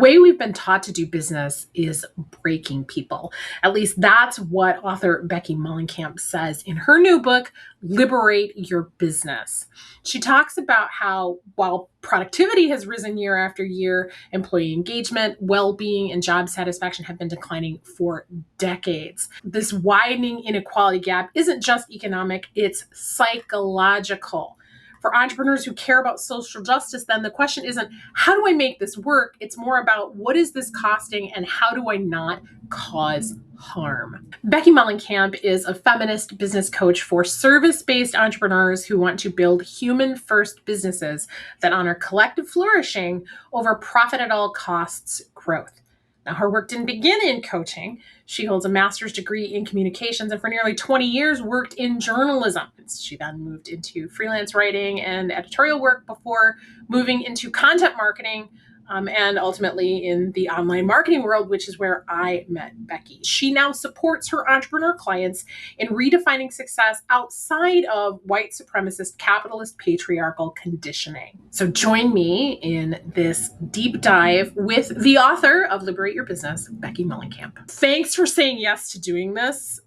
way we've been taught to do business is breaking people. At least that's what author Becky Mollencamp says in her new book, Liberate Your Business. She talks about how while productivity has risen year after year, employee engagement, well-being, and job satisfaction have been declining for decades. This widening inequality gap isn't just economic, it's psychological. For entrepreneurs who care about social justice, then the question isn't, how do I make this work? It's more about, what is this costing and how do I not cause harm? Becky Mollencamp is a feminist business coach for service-based entrepreneurs who want to build human-first businesses that honor collective flourishing over profit at all costs growth. Now, her work didn't begin in coaching. She holds a master's degree in communications and for nearly 20 years worked in journalism. She then moved into freelance writing and editorial work before moving into content marketing and ultimately in the online marketing world, which is where I met Becky. She now supports her entrepreneur clients in redefining success outside of white supremacist, capitalist, patriarchal conditioning. So join me in this deep dive with the author of Liberate Your Business, Becky Mollencamp. Thanks for saying yes to doing this,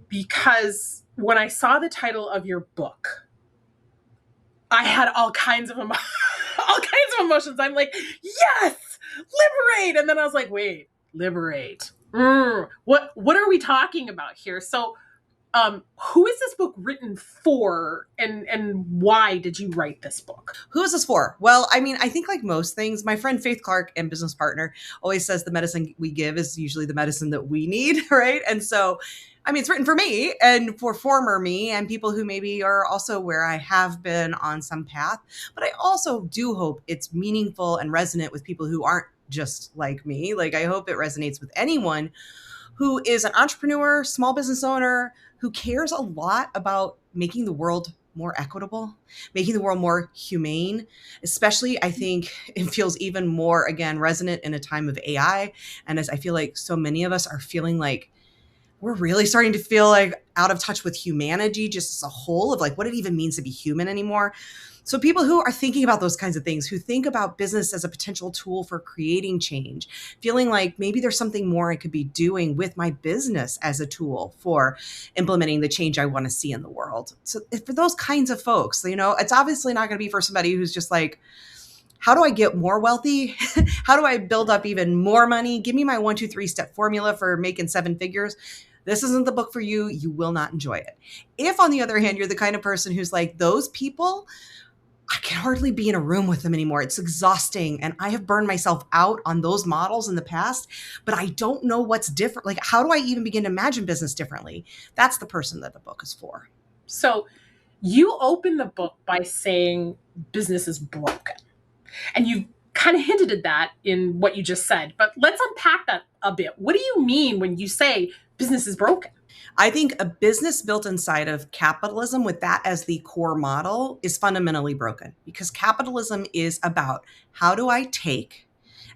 because when I saw the title of your book, I had all kinds of emotions. I'm like, yes, liberate. And then I was like, wait, liberate. What are we talking about here? So who is this book written for, and why did you write this book? Who is this for? Well, I mean, I think like most things, my friend Faith Clark and business partner always says the medicine we give is usually the medicine that we need, right? And so, I mean, it's written for me and for former me and people who maybe are also where I have been on some path. But I also do hope it's meaningful and resonant with people who aren't just like me. Like, I hope it resonates with anyone who is an entrepreneur, small business owner, who cares a lot about making the world more equitable, making the world more humane. Especially, I think it feels even more, again, resonant in a time of AI. And as I feel like so many of us are feeling like we're really starting to feel like out of touch with humanity just as a whole, of like what it even means to be human anymore. So people who are thinking about those kinds of things, who think about business as a potential tool for creating change, feeling like maybe there's something more I could be doing with my business as a tool for implementing the change I want to see in the world. So for those kinds of folks, you know, it's obviously not going to be for somebody who's just like, how do I get more wealthy? How do I build up even more money? Give me my 1, 2, 3 step formula for making 7 figures. This isn't the book for you. You will not enjoy it. If, on the other hand, you're the kind of person who's like, those people, I can hardly be in a room with them anymore. It's exhausting. And I have burned myself out on those models in the past, but I don't know what's different. Like, how do I even begin to imagine business differently? That's the person that the book is for. So you open the book by saying business is broken. And you kind of hinted at that in what you just said, but let's unpack that a bit. What do you mean when you say business is broken? I think a business built inside of capitalism with that as the core model is fundamentally broken, because capitalism is about how do I take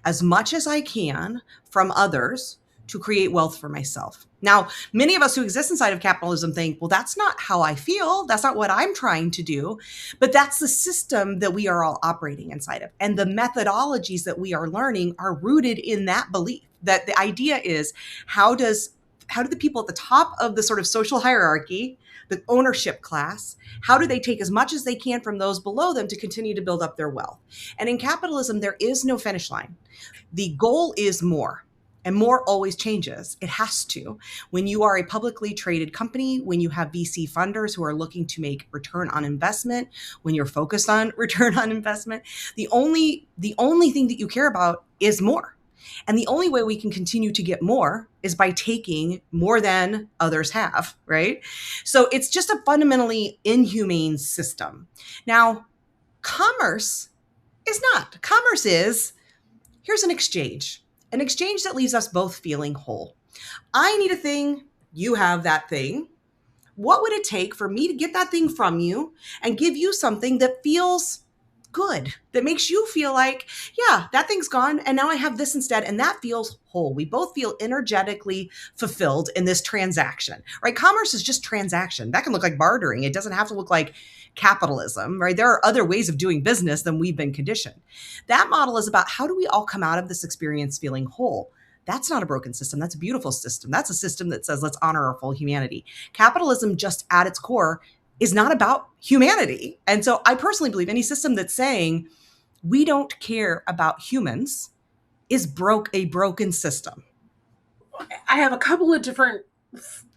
as much as I can from others to create wealth for myself. Now, many of us who exist inside of capitalism think, well, that's not how I feel. That's not what I'm trying to do. But that's the system that we are all operating inside of. And the methodologies that we are learning are rooted in that belief, that the idea is, how do the people at the top of the sort of social hierarchy, the ownership class, how do they take as much as they can from those below them to continue to build up their wealth? And in capitalism, there is no finish line. The goal is more. And more always changes. It has to. When you are a publicly traded company, when you have VC funders who are looking to make return on investment, when you're focused on return on investment, the only thing that you care about is more. And the only way we can continue to get more is by taking more than others have, right? So it's just a fundamentally inhumane system. Now, commerce is not. Commerce is, here's an exchange that leaves us both feeling whole. I need a thing, you have that thing. What would it take for me to get that thing from you and give you something that feels good, that makes you feel like, yeah, that thing's gone and now I have this instead, and that feels whole. We both feel energetically fulfilled in this transaction, right? Commerce is just transaction. That can look like bartering. It doesn't have to look like capitalism, right? There are other ways of doing business than we've been conditioned. That model is about how do we all come out of this experience feeling whole? That's not a broken system. That's a beautiful system. That's a system that says, let's honor our full humanity. Capitalism, just at its core, is not about humanity. And so I personally believe any system that's saying we don't care about humans is a broken system. I have a couple of different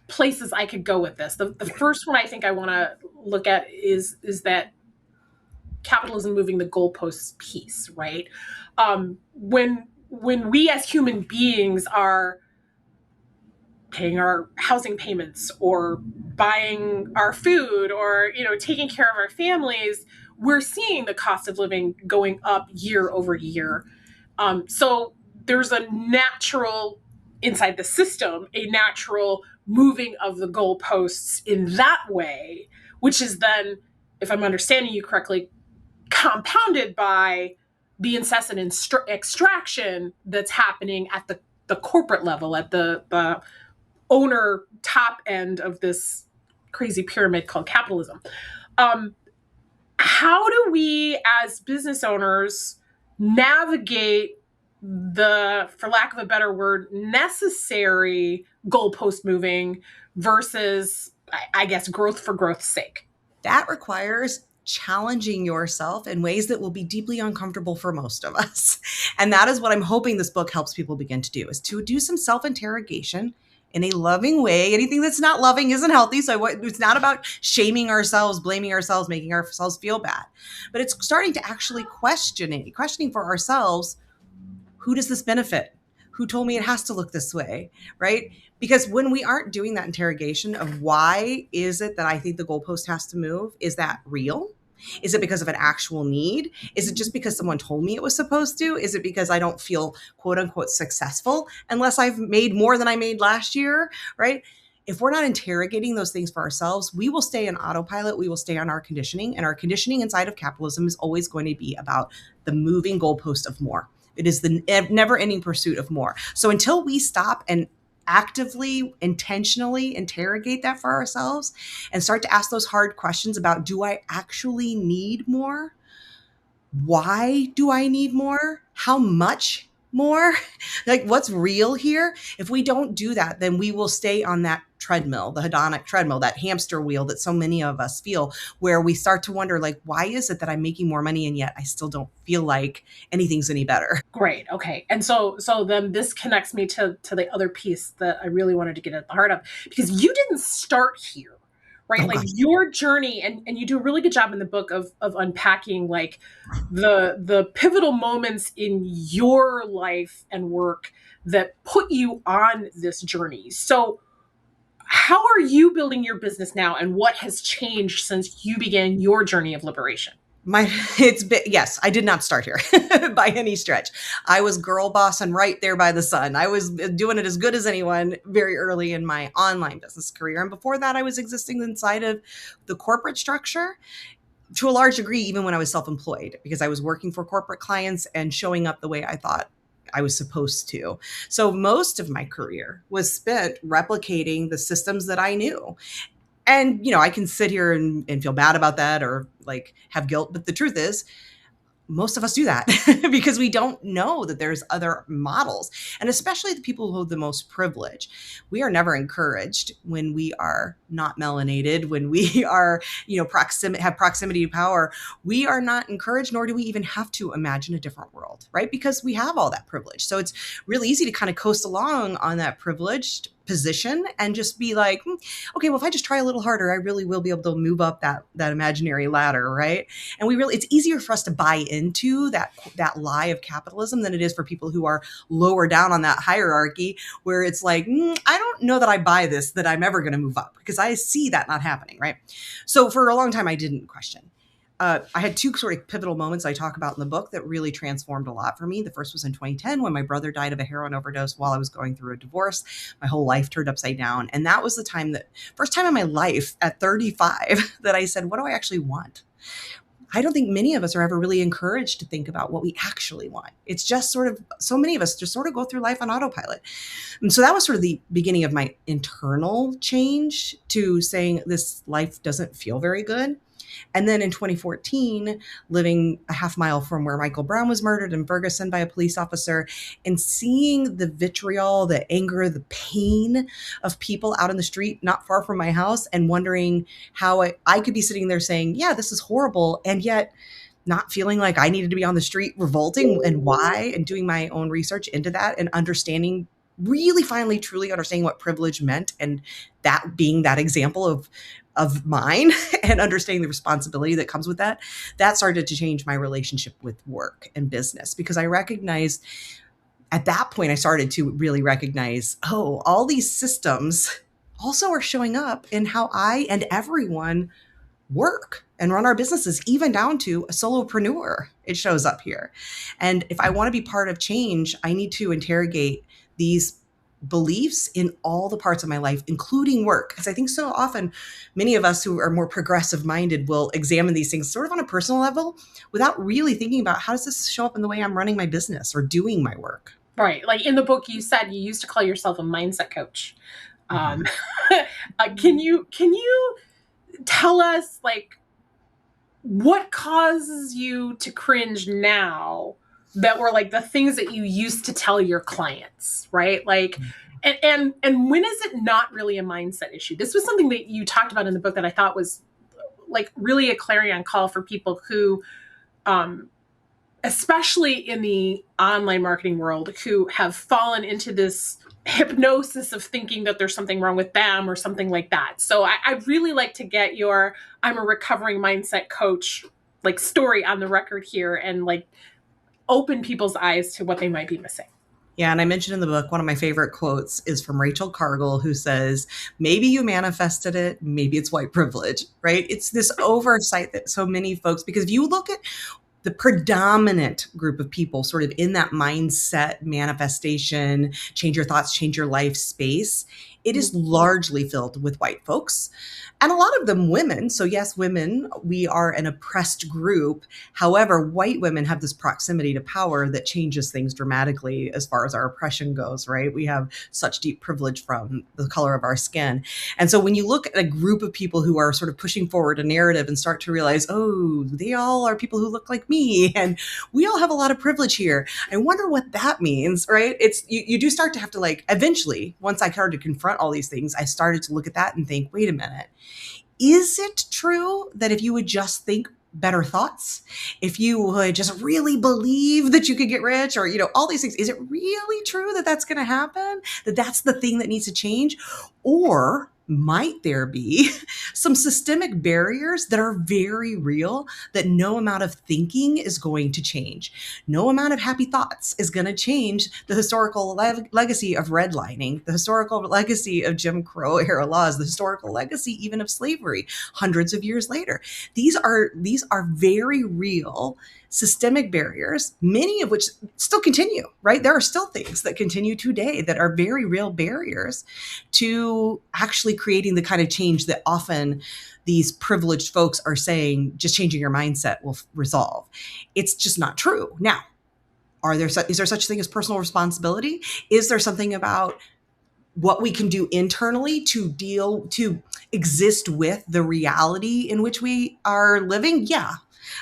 places I could go with this. The first one I think I want to look at is that capitalism moving the goalposts piece, right? When we as human beings are paying our housing payments or buying our food or taking care of our families, we're seeing the cost of living going up year over year. So there's a natural, inside the system, a natural moving of the goalposts in that way, which is then, if I'm understanding you correctly, compounded by the incessant extraction that's happening at the corporate level, at the owner top end of this crazy pyramid called capitalism. How do we as business owners navigate the, for lack of a better word, necessary goalpost moving versus, I guess, growth for growth's sake? That requires challenging yourself in ways that will be deeply uncomfortable for most of us. And that is what I'm hoping this book helps people begin to do, is to do some self-interrogation in a loving way. Anything that's not loving isn't healthy. So it's not about shaming ourselves, blaming ourselves, making ourselves feel bad, but it's starting to actually questioning for ourselves, who does this benefit? Who told me it has to look this way, right? Because when we aren't doing that interrogation of why is it that I think the goalpost has to move, is that real? Is it because of an actual need? Is it just because someone told me it was supposed to? Is it because I don't feel quote unquote successful unless I've made more than I made last year, right? If we're not interrogating those things for ourselves, we will stay in autopilot. We will stay on our conditioning. And our conditioning inside of capitalism is always going to be about the moving goalpost of more. It is the never-ending pursuit of more. So until we stop and actively, intentionally interrogate that for ourselves and start to ask those hard questions about, do I actually need more? Why do I need more? How much more? Like, what's real here? If we don't do that, then we will stay on that treadmill, the hedonic treadmill, that hamster wheel that so many of us feel, where we start to wonder, like, why is it that I'm making more money and yet I still don't feel like anything's any better? Great. Okay. And so then this connects me to the other piece that I really wanted to get at the heart of, because you didn't start here, right? Oh, Like gosh. your journey, and you do a really good job in the book of unpacking like the pivotal moments in your life and work that put you on this journey. So how are you building your business now, and what has changed since you began your journey of liberation? Yes, I did not start here by any stretch. I was girl boss and right there by the sun. I was doing it as good as anyone very early in my online business career. And before that, I was existing inside of the corporate structure to a large degree, even when I was self-employed, because I was working for corporate clients and showing up the way I thought I was supposed to. So most of my career was spent replicating the systems that I knew. And, I can sit here and feel bad about that or like have guilt. But the truth is, most of us do that because we don't know that there's other models. And especially the people who hold the most privilege. We are never encouraged when we are not melanated, when we are, have proximity to power. We are not encouraged, nor do we even have to imagine a different world, right? Because we have all that privilege. So it's really easy to kind of coast along on that privileged position and just be like, okay, well, if I just try a little harder, I really will be able to move up that imaginary ladder, right? And it's easier for us to buy into that lie of capitalism than it is for people who are lower down on that hierarchy, where it's like, I don't know that I buy this, that I'm ever going to move up, because I see that not happening, right? So for a long time, I didn't question. I had two sort of pivotal moments I talk about in the book that really transformed a lot for me. The first was in 2010 when my brother died of a heroin overdose while I was going through a divorce. My whole life turned upside down. And that was the first time in my life at 35 that I said, what do I actually want? I don't think many of us are ever really encouraged to think about what we actually want. It's just so many of us just sort of go through life on autopilot. And so that was sort of the beginning of my internal change to saying this life doesn't feel very good. And then in 2014, living a half mile from where Michael Brown was murdered in Ferguson by a police officer, and seeing the vitriol, the anger, the pain of people out in the street not far from my house, and wondering how I could be sitting there saying, yeah, this is horrible, and yet not feeling like I needed to be on the street revolting, and why, and doing my own research into that and understanding, really finally truly understanding what privilege meant, and that being that example of mine and understanding the responsibility that comes with that, that started to change my relationship with work and business, because I recognized at that point, I started to really recognize, oh, all these systems also are showing up in how I and everyone work and run our businesses, even down to a solopreneur. It shows up here. And if I want to be part of change, I need to interrogate these beliefs in all the parts of my life, including work. Because I think so often, many of us who are more progressive minded will examine these things sort of on a personal level without really thinking about, how does this show up in the way I'm running my business or doing my work? Right. Like in the book, you said you used to call yourself a mindset coach. Can you tell us, like, what causes you to cringe now that were like the things that you used to tell your clients, right? Like, and when is it not really a mindset issue? This was something that you talked about in the book that I thought was like really a clarion call for people who, especially in the online marketing world, who have fallen into this hypnosis of thinking that there's something wrong with them or something like that. So I really like to get your I'm a recovering mindset coach like story on the record here, and like open people's eyes to what they might be missing. Yeah, and I mentioned in the book, one of my favorite quotes is from Rachel Cargle, who says, maybe you manifested it, maybe it's white privilege, right? It's this oversight that so many folks, because if you look at the predominant group of people sort of in that mindset manifestation, change your thoughts, change your life space, it is largely filled with white folks, and a lot of them women. So yes, women, we are an oppressed group. However, white women have this proximity to power that changes things dramatically as far as our oppression goes, right? We have such deep privilege from the color of our skin. And so when you look at a group of people who are sort of pushing forward a narrative and start to realize, oh, they all are people who look like me, and we all have a lot of privilege here, I wonder what that means, right? It's you do start to have to, like, eventually, once I started to confront all these things, I started to look at that and think, wait a minute, is it true that if you would just think better thoughts, if you would just really believe that you could get rich, or, all these things, is it really true that that's going to happen? That that's the thing that needs to change? Or might there be some systemic barriers that are very real that no amount of thinking is going to change? No amount of happy thoughts is going to change the historical legacy of redlining, the historical legacy of Jim Crow era laws, the historical legacy even of slavery hundreds of years later. These are very real systemic barriers, many of which still continue, right? There are still things that continue today that are very real barriers to actually creating the kind of change that often these privileged folks are saying just changing your mindset will resolve. It's just not true. Now, is there such a thing as personal responsibility? Is there something about what we can do internally to exist with the reality in which we are living? Yeah.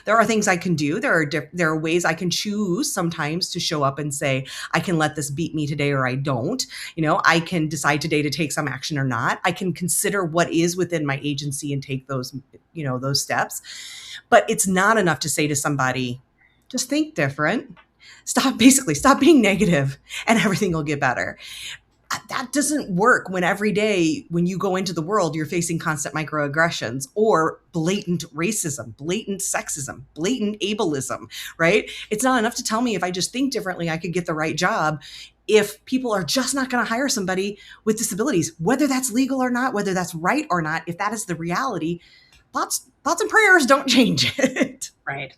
There are things I can do. There are ways I can choose sometimes to show up and say, I can let this beat me today or I don't. I can decide today to take some action or not. I can consider what is within my agency and take those steps. But it's not enough to say to somebody, just think different. Stop being negative and everything will get better. That doesn't work when every day when you go into the world, you're facing constant microaggressions or blatant racism, blatant sexism, blatant ableism, right? It's not enough to tell me if I just think differently, I could get the right job. If people are just not going to hire somebody with disabilities, whether that's legal or not, whether that's right or not, if that is the reality, thoughts and prayers don't change it. Right.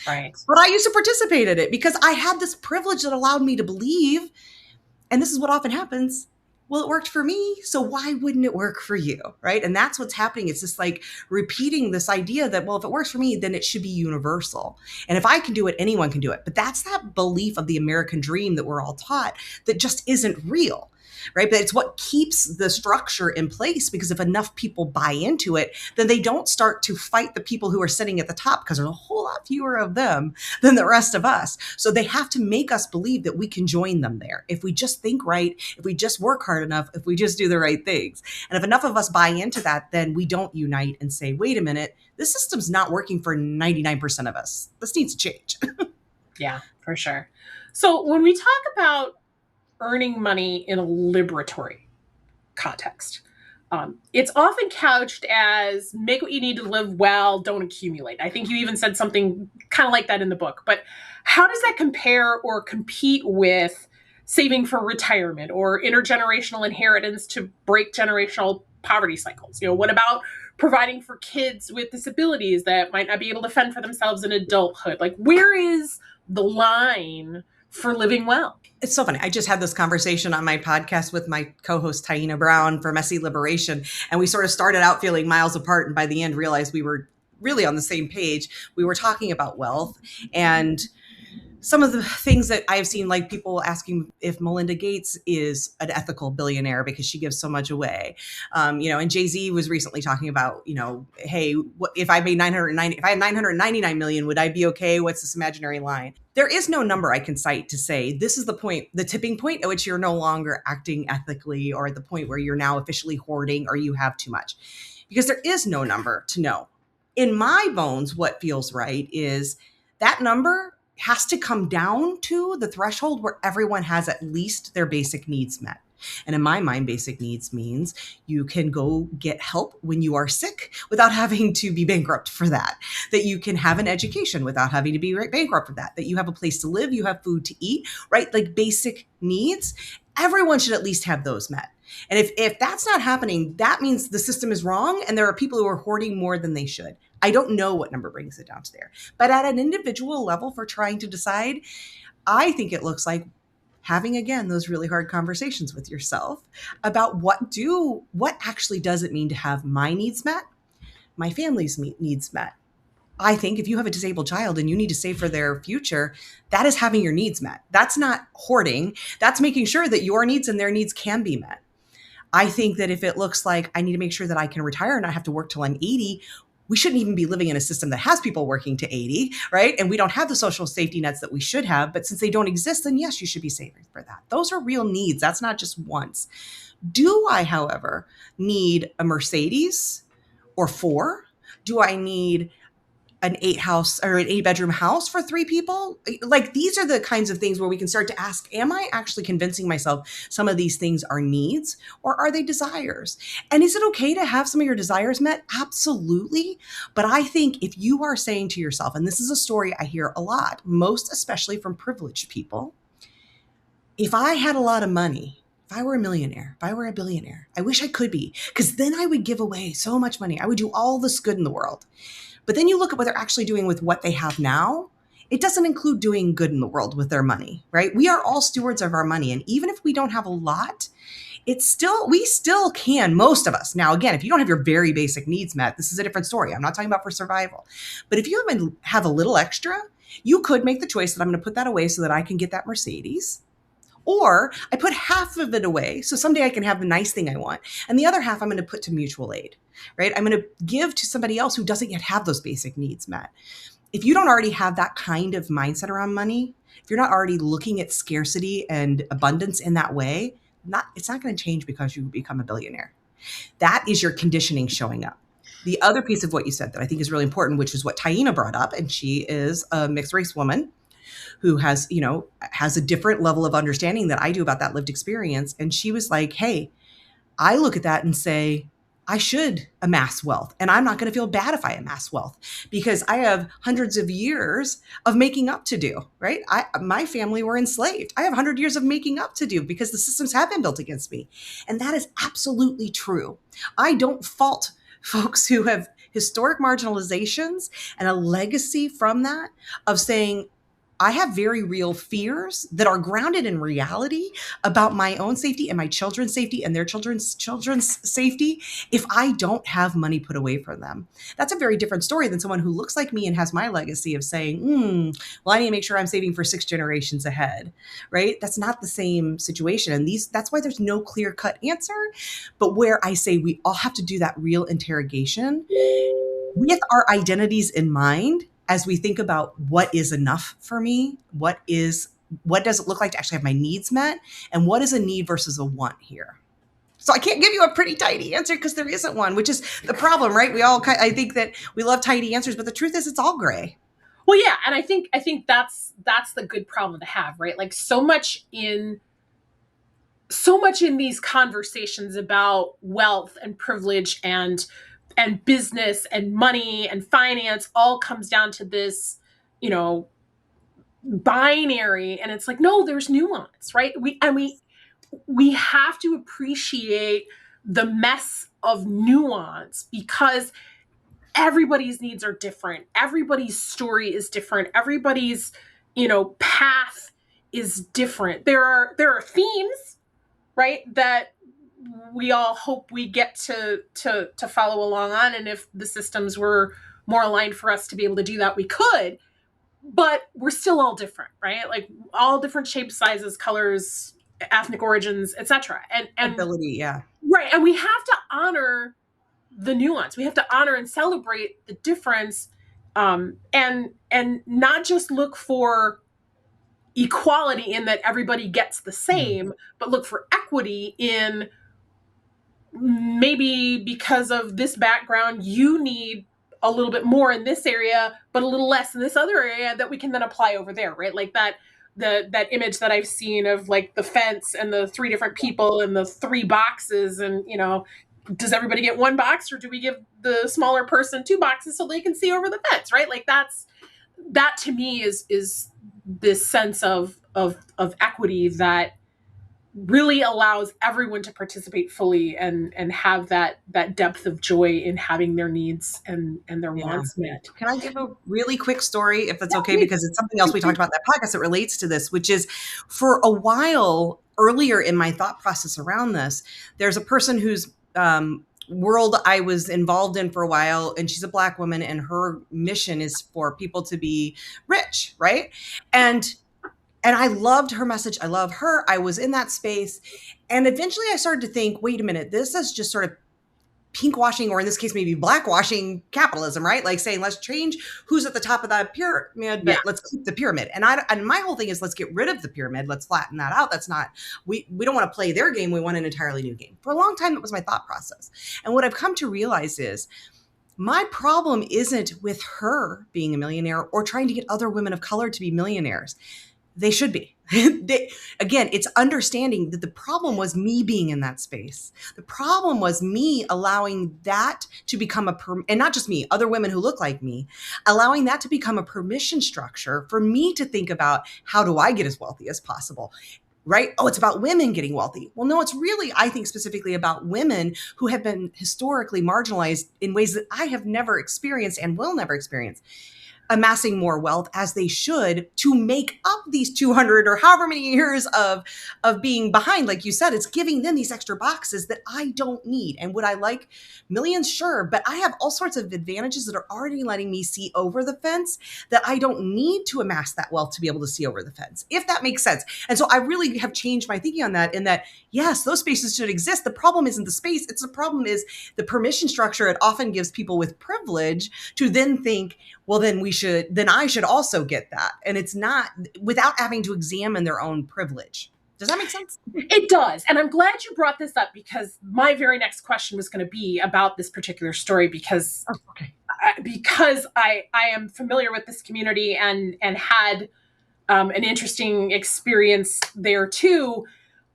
But I used to participate in it because I had this privilege that allowed me to believe. And this is what often happens. Well, it worked for me, so why wouldn't it work for you, right? And that's what's happening. It's just like repeating this idea that, well, if it works for me, then it should be universal. And if I can do it, anyone can do it. But that's that belief of the American dream that we're all taught that just isn't real. right? But it's what keeps the structure in place, because if enough people buy into it, then they don't start to fight the people who are sitting at the top, because there's a whole lot fewer of them than the rest of us. So they have to make us believe that we can join them there. If we just think right, if we just work hard enough, if we just do the right things. And if enough of us buy into that, then we don't unite and say, wait a minute, this system's not working for 99% of us. This needs to change. Yeah, for sure. So when we talk about earning money in a liberatory context, it's often couched as make what you need to live well, don't accumulate. I think you even said something kind of like that in the book. But how does that compare or compete with saving for retirement or intergenerational inheritance to break generational poverty cycles? What about providing for kids with disabilities that might not be able to fend for themselves in adulthood? Like, where is the line for living well? It's so funny. I just had this conversation on my podcast with my co-host Taina Brown for Messy Liberation. And we sort of started out feeling miles apart, and by the end realized we were really on the same page. We were talking about wealth and some of the things that I've seen, like people asking if Melinda Gates is an ethical billionaire because she gives so much away. And Jay-Z was recently talking about, hey, if I made if I had 999 million, would I be okay? What's this imaginary line? There is no number I can cite to say this is the point, the tipping point at which you're no longer acting ethically, or at the point where you're now officially hoarding or you have too much, because there is no number to know. In my bones, what feels right is that number has to come down to the threshold where everyone has at least their basic needs met. And in my mind, basic needs means you can go get help when you are sick without having to be bankrupt for that you can have an education without having to be bankrupt for that you have a place to live, you have food to eat, right? Like basic needs, everyone should at least have those met. And if that's not happening, that means the system is wrong and there are people who are hoarding more than they should. I don't know what number brings it down to there. But at an individual level, for trying to decide, I think it looks like having, again, those really hard conversations with yourself about what actually does it mean to have my needs met, my family's needs met. I think if you have a disabled child and you need to save for their future, that is having your needs met. That's not hoarding. That's making sure that your needs and their needs can be met. I think that if it looks like I need to make sure that I can retire and not have to work till I'm 80, we shouldn't even be living in a system that has people working to 80, right? And we don't have the social safety nets that we should have. But since they don't exist, then yes, you should be saving for that. Those are real needs. That's not just wants. Do I, however, need a Mercedes or 4? Do I need an 8-bedroom house for 3 people? Like, these are the kinds of things where we can start to ask, am I actually convincing myself some of these things are needs or are they desires? And is it okay to have some of your desires met? Absolutely. But I think if you are saying to yourself, and this is a story I hear a lot, most especially from privileged people, if I had a lot of money, if I were a millionaire, if I were a billionaire, I wish I could be, because then I would give away so much money. I would do all this good in the world. But then you look at what they're actually doing with what they have now. It doesn't include doing good in the world with their money, right? We are all stewards of our money. And even if we don't have a lot, we still can, most of us. Now, again, if you don't have your very basic needs met, this is a different story. I'm not talking about for survival. But if you have a little extra, you could make the choice that I'm going to put that away so that I can get that Mercedes. Or I put half of it away so someday I can have the nice thing I want. And the other half I'm going to put to mutual aid, right? I'm going to give to somebody else who doesn't yet have those basic needs met. If you don't already have that kind of mindset around money, if you're not already looking at scarcity and abundance in that way, it's not going to change because you become a billionaire. That is your conditioning showing up. The other piece of what you said that I think is really important, which is what Taina brought up, and she is a mixed race woman who has a different level of understanding that I do about that lived experience. And she was like, hey, I look at that and say, I should amass wealth. And I'm not going to feel bad if I amass wealth because I have hundreds of years of making up to do, right? My family were enslaved. I have 100 years of making up to do because the systems have been built against me. And that is absolutely true. I don't fault folks who have historic marginalizations and a legacy from that of saying, I have very real fears that are grounded in reality about my own safety and my children's safety and their children's safety if I don't have money put away for them. That's a very different story than someone who looks like me and has my legacy of saying, well, I need to make sure I'm saving for 6 generations ahead, right? That's not the same situation. And that's why there's no clear-cut answer, but where I say we all have to do that real interrogation with our identities in mind as we think about what is enough for me, what does it look like to actually have my needs met, and what is a need versus a want here. So I can't give you a pretty tidy answer because there isn't one, which is the problem, right? I think that we love tidy answers, but the truth is it's all gray. Well, yeah, and I think that's the good problem to have, right? Like so much in these conversations about wealth and privilege and business and money and finance all comes down to this, binary. And it's like, no, there's nuance, right? We have to appreciate the mess of nuance because everybody's needs are different. Everybody's story is different. Everybody's, path is different. There are themes, right, that we all hope we get to follow along on. And if the systems were more aligned for us to be able to do that, we could. But we're still all different, right? Like all different shapes, sizes, colors, ethnic origins, etc. And ability, yeah. Right. And we have to honor the nuance. We have to honor and celebrate the difference, and not just look for equality in that everybody gets the same, but look for equity in maybe because of this background, you need a little bit more in this area, but a little less in this other area that we can then apply over there, right? Like that image that I've seen of like the fence and the 3 different people and the 3 boxes, and does everybody get 1 box, or do we give the smaller person 2 boxes so they can see over the fence, right? Like that to me is this sense of equity that really allows everyone to participate fully and have that depth of joy in having their needs and their wants met. Can I give a really quick story, if that's okay? Because it's something else we talked about in that podcast that relates to this, which is for a while earlier in my thought process around this, there's a person whose world I was involved in for a while, and she's a Black woman, and her mission is for people to be rich, right? And I loved her message. I love her. I was in that space. And eventually I started to think, wait a minute, this is just sort of pinkwashing, or in this case, maybe blackwashing capitalism, right? Like saying, let's change who's at the top of that pyramid, but let's keep the pyramid. And my whole thing is, let's get rid of the pyramid. Let's flatten that out. That's not, we don't want to play their game. We want an entirely new game. For a long time, that was my thought process. And what I've come to realize is, my problem isn't with her being a millionaire or trying to get other women of color to be millionaires. They should be. Again, it's understanding that the problem was me being in that space. The problem was me allowing that to become and not just me, other women who look like me, allowing that to become a permission structure for me to think about, how do I get as wealthy as possible? Right? Oh, it's about women getting wealthy. Well, no, it's really, I think, specifically about women who have been historically marginalized in ways that I have never experienced and will never experience, amassing more wealth as they should to make up these 200 or however many years of being behind. Like you said, it's giving them these extra boxes that I don't need. And would I like millions? Sure. But I have all sorts of advantages that are already letting me see over the fence that I don't need to amass that wealth to be able to see over the fence, if that makes sense. And so I really have changed my thinking on that, in that, yes, those spaces should exist. The problem isn't the space. The problem is the permission structure. It often gives people with privilege to then think, well, then I should also get that. And it's not, without having to examine their own privilege. Does that make sense? It does. And I'm glad you brought this up, because my very next question was going to be about this particular story, because I am familiar with this community and had an interesting experience there too.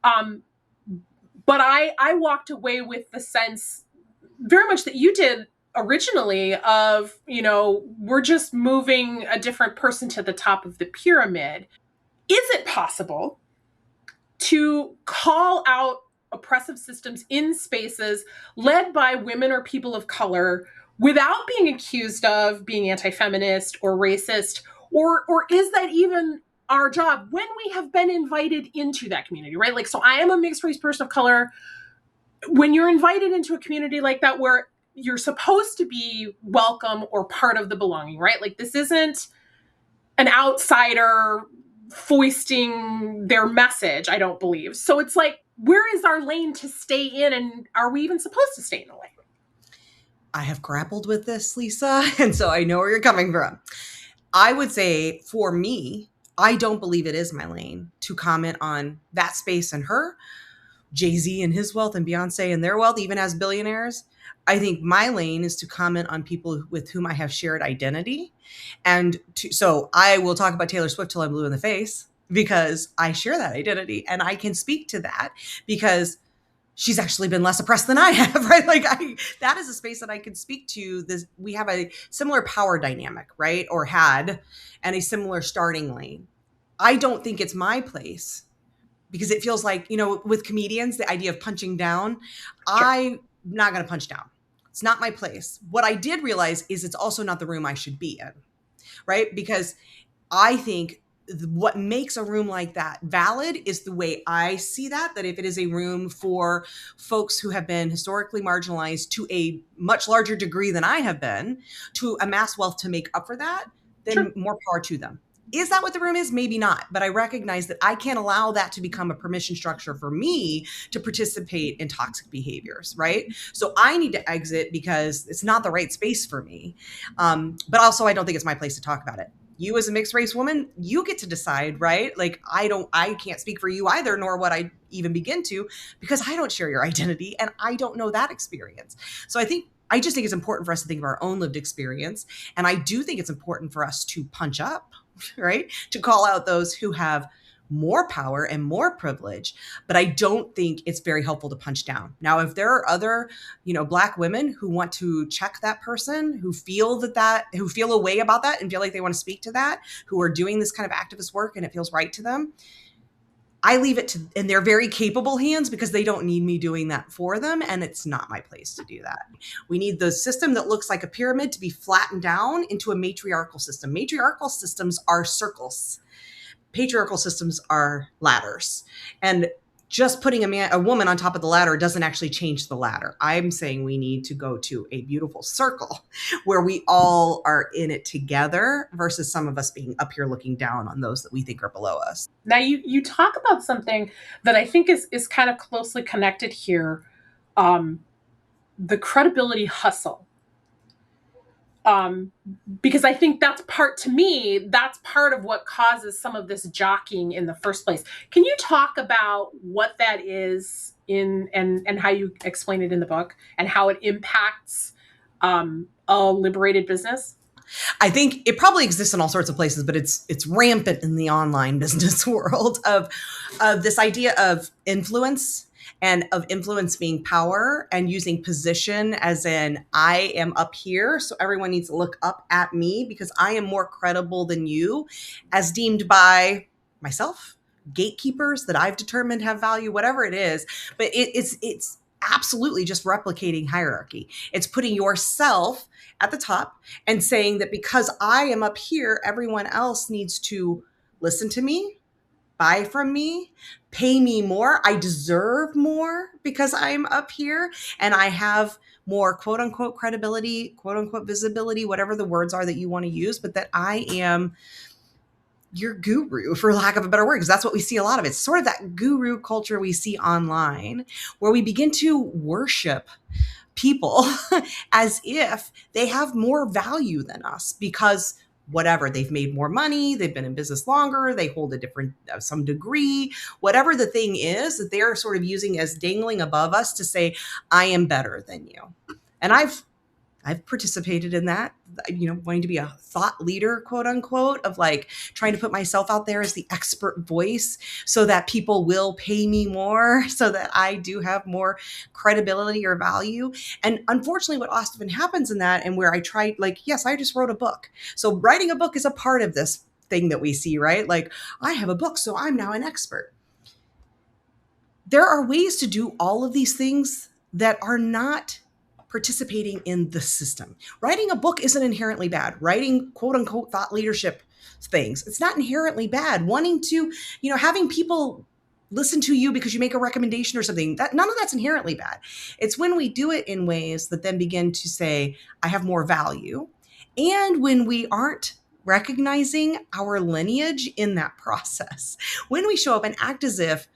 But I walked away with the sense very much that you did originally of, we're just moving a different person to the top of the pyramid. Is it possible to call out oppressive systems in spaces led by women or people of color without being accused of being anti-feminist or racist, Or is that even our job when we have been invited into that community, right? Like, so I am a mixed race person of color. When you're invited into a community like that where you're supposed to be welcome or part of the belonging, right? Like, this isn't an outsider foisting their message, I don't believe. So it's like, where is our lane to stay in, and are we even supposed to stay in the lane? I have grappled with this, Lisa, and so I know where you're coming from. I would say for me, I don't believe it is my lane to comment on that space and her, Jay-Z and his wealth, and Beyonce and their wealth, even as billionaires. I think my lane is to comment on people with whom I have shared identity. So I will talk about Taylor Swift till I'm blue in the face because I share that identity and I can speak to that because she's actually been less oppressed than I have, right? That is a space that I can speak to. We have a similar power dynamic, right? Or had, and a similar starting lane. I don't think it's my place because it feels like, with comedians, the idea of punching down, Sure. I'm not going to punch down. It's not my place. What I did realize is it's also not the room I should be in, right? Because I think what makes a room like that valid is the way I see that if it is a room for folks who have been historically marginalized to a much larger degree than I have been to amass wealth to make up for that, then Sure. more power to them. Is that what the room is? Maybe not. But I recognize that I can't allow that to become a permission structure for me to participate in toxic behaviors, right? So I need to exit because it's not the right space for me. But also, I don't think it's my place to talk about it. You as a mixed race woman, you get to decide, right? Like, I can't speak for you either, nor would I even begin to, because I don't share your identity and I don't know that experience. So I just think it's important for us to think of our own lived experience. And I do think it's important for us to punch up, right? To call out those who have more power and more privilege, but I don't think it's very helpful to punch down. Now, if there are other, Black women who want to check that person, who feel who feel a way about that and feel like they want to speak to that, who are doing this kind of activist work and it feels right to them, I leave it in their very capable hands because they don't need me doing that for them. And it's not my place to do that. We need the system that looks like a pyramid to be flattened down into a matriarchal system. Matriarchal systems are circles. Patriarchal systems are ladders. And just putting a woman on top of the ladder doesn't actually change the ladder. I'm saying we need to go to a beautiful circle where we all are in it together versus some of us being up here looking down on those that we think are below us. Now you talk about something that I think is kind of closely connected here, the credibility hustle. Because I think that's part of what causes some of this jockeying in the first place. Can you talk about what that is and how you explain it in the book and how it impacts a liberated business? I think it probably exists in all sorts of places, but it's rampant in the online business world of this idea of influence and of influence being power and using position as in I am up here, so everyone needs to look up at me because I am more credible than you, as deemed by myself, gatekeepers that I've determined have value, whatever it is. But it's absolutely just replicating hierarchy. It's putting yourself at the top and saying that because I am up here, everyone else needs to listen to me, buy from me, pay me more. I deserve more because I'm up here and I have more quote unquote credibility, quote unquote visibility, whatever the words are that you want to use, but that I am your guru, for lack of a better word, because that's what we see a lot of. It's sort of that guru culture we see online where we begin to worship people as if they have more value than us because whatever, they've made more money, they've been in business longer, they hold a different, some degree, whatever the thing is that they're sort of using as dangling above us to say, I am better than you. And I've participated in that, wanting to be a thought leader, quote unquote, of like trying to put myself out there as the expert voice so that people will pay me more, so that I do have more credibility or value. And unfortunately, what often happens in that, and where I tried, yes, I just wrote a book. So writing a book is a part of this thing that we see, right? Like, I have a book, so I'm now an expert. There are ways to do all of these things that are not participating in the system. Writing a book isn't inherently bad. Writing quote unquote thought leadership things. It's not inherently bad. Wanting to, having people listen to you because you make a recommendation or something, that none of that's inherently bad. It's when we do it in ways that then begin to say, I have more value. And when we aren't recognizing our lineage in that process, when we show up and act as if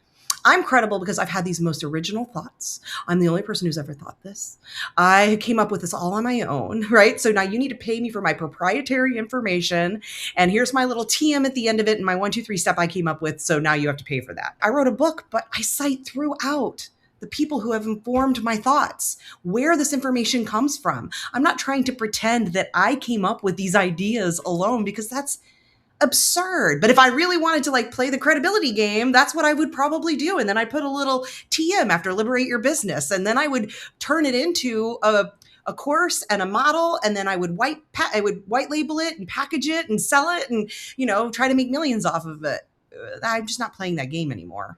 I'm credible because I've had these most original thoughts. I'm the only person who's ever thought this. I came up with this all on my own, right? So now you need to pay me for my proprietary information. And here's my little TM at the end of it and my 1, 2, 3 step I came up with. So now you have to pay for that. I wrote a book, but I cite throughout the people who have informed my thoughts, where this information comes from. I'm not trying to pretend that I came up with these ideas alone because that's absurd. But if I really wanted to play the credibility game, that's what I would probably do. And then I put a little TM after Liberate Your Business. And then I would turn it into a course and a model. And then I would white label it and package it and sell it and, try to make millions off of it. I'm just not playing that game anymore.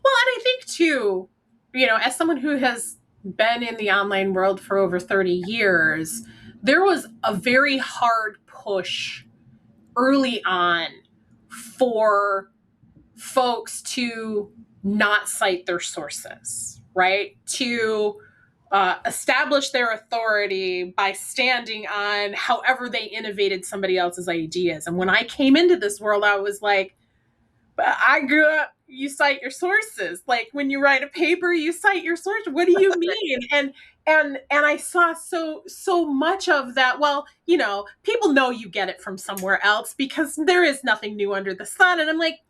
Well, and I think too, as someone who has been in the online world for over 30 years, there was a very hard push early on for folks to not cite their sources, right? To establish their authority by standing on however they innovated somebody else's ideas. And when I came into this world, I was like, I grew up, you cite your sources. Like when you write a paper, you cite your source. What do you mean? And I saw so much of that. Well, people know you get it from somewhere else because there is nothing new under the sun. And I'm like,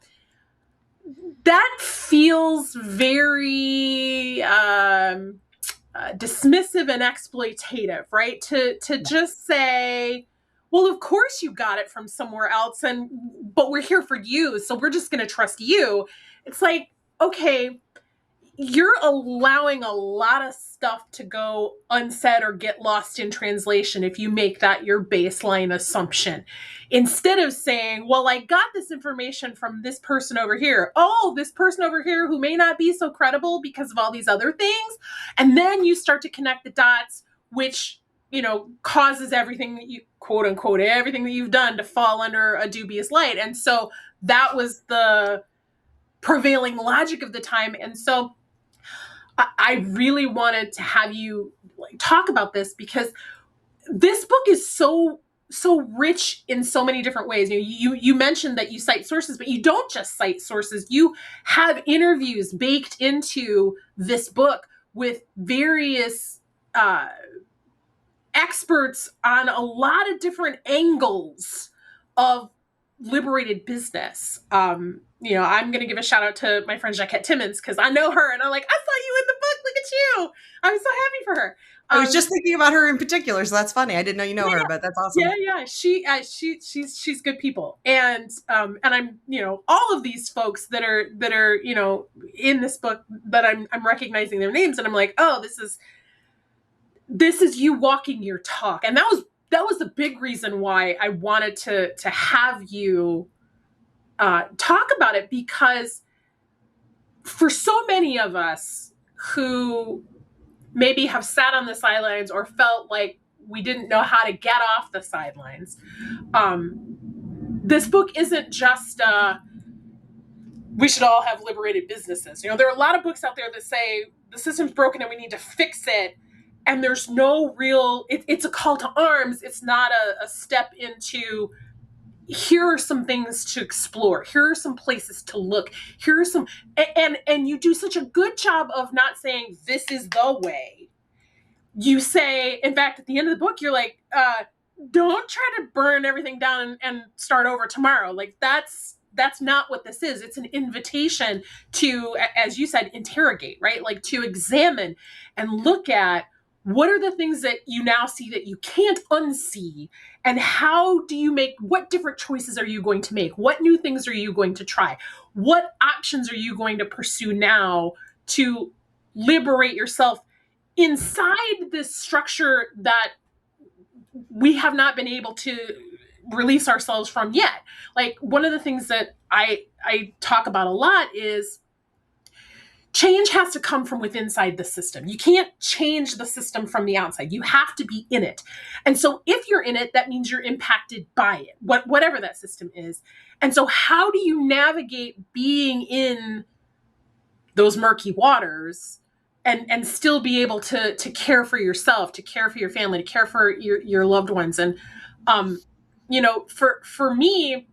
that feels very dismissive and exploitative, right? To just say, well, of course you got it from somewhere else, but we're here for you, so we're just going to trust you. It's like, okay, you're allowing a lot of stuff to go unsaid or get lost in translation if you make that your baseline assumption. Instead of saying, well, I got this information from this person over here. Oh, this person over here who may not be so credible because of all these other things. And then you start to connect the dots, which, causes everything that you, quote unquote, everything that you've done to fall under a dubious light. And so that was the prevailing logic of the time. And so I really wanted to have you talk about this because this book is so rich in so many different ways. You mentioned that you cite sources, but you don't just cite sources. You have interviews baked into this book with various experts on a lot of different angles of liberated business. I'm going to give a shout out to my friend Jacquette Timmons because I know her and I'm like, I saw you in the book. Look at you. I'm so happy for her. I was just thinking about her in particular, so that's funny. I didn't know you know her, but that's awesome. Yeah. She's good people, and I'm all of these folks that are in this book that I'm recognizing their names, and I'm like, oh, this is you walking your talk, and that was the big reason why I wanted to have you talk about it, because for so many of us who maybe have sat on the sidelines or felt like we didn't know how to get off the sidelines, this book isn't just we should all have liberated businesses. There are a lot of books out there that say the system's broken and we need to fix it. And there's no real, it's a call to arms. It's not a step into, here are some things to explore. Here are some places to look. Here are some, and you do such a good job of not saying this is the way. You say, in fact, at the end of the book, you're like, don't try to burn everything down and start over tomorrow. Like that's not what this is. It's an invitation to, as you said, interrogate, right? Like to examine and look at, what are the things that you now see that you can't unsee? And how do you what different choices are you going to make? What new things are you going to try? What options are you going to pursue now to liberate yourself inside this structure that we have not been able to release ourselves from yet? Like one of the things that I talk about a lot is change has to come from within inside the system. You can't change the system from the outside. You have to be in it. And so if you're in it, that means you're impacted by it, whatever that system is. And so how do you navigate being in those murky waters and still be able to care for yourself, to care for your family, to care for your loved ones? And for me,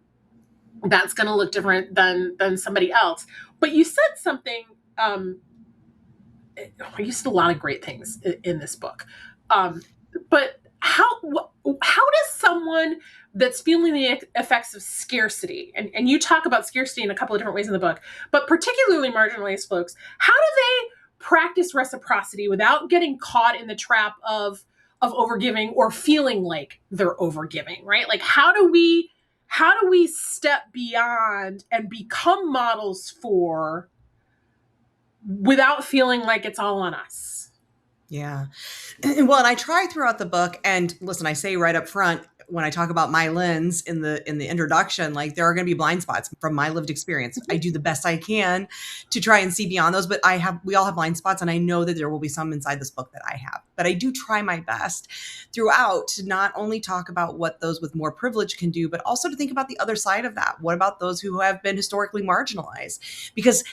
that's going to look different than somebody else. But you said something. You said a lot of great things in this book. But how does someone that's feeling the effects of scarcity, and you talk about scarcity in a couple of different ways in the book, but particularly marginalized folks, how do they practice reciprocity without getting caught in the trap of overgiving or feeling like they're overgiving, right? Like how do we step beyond and become models for without feeling like it's all on us? Yeah. Well, and I try throughout the book, and listen, I say right up front, when I talk about my lens in the introduction, like there are going to be blind spots from my lived experience. I do the best I can to try and see beyond those, but we all have blind spots, and I know that there will be some inside this book that I have. But I do try my best throughout to not only talk about what those with more privilege can do, but also to think about the other side of that. What about those who have been historically marginalized? Because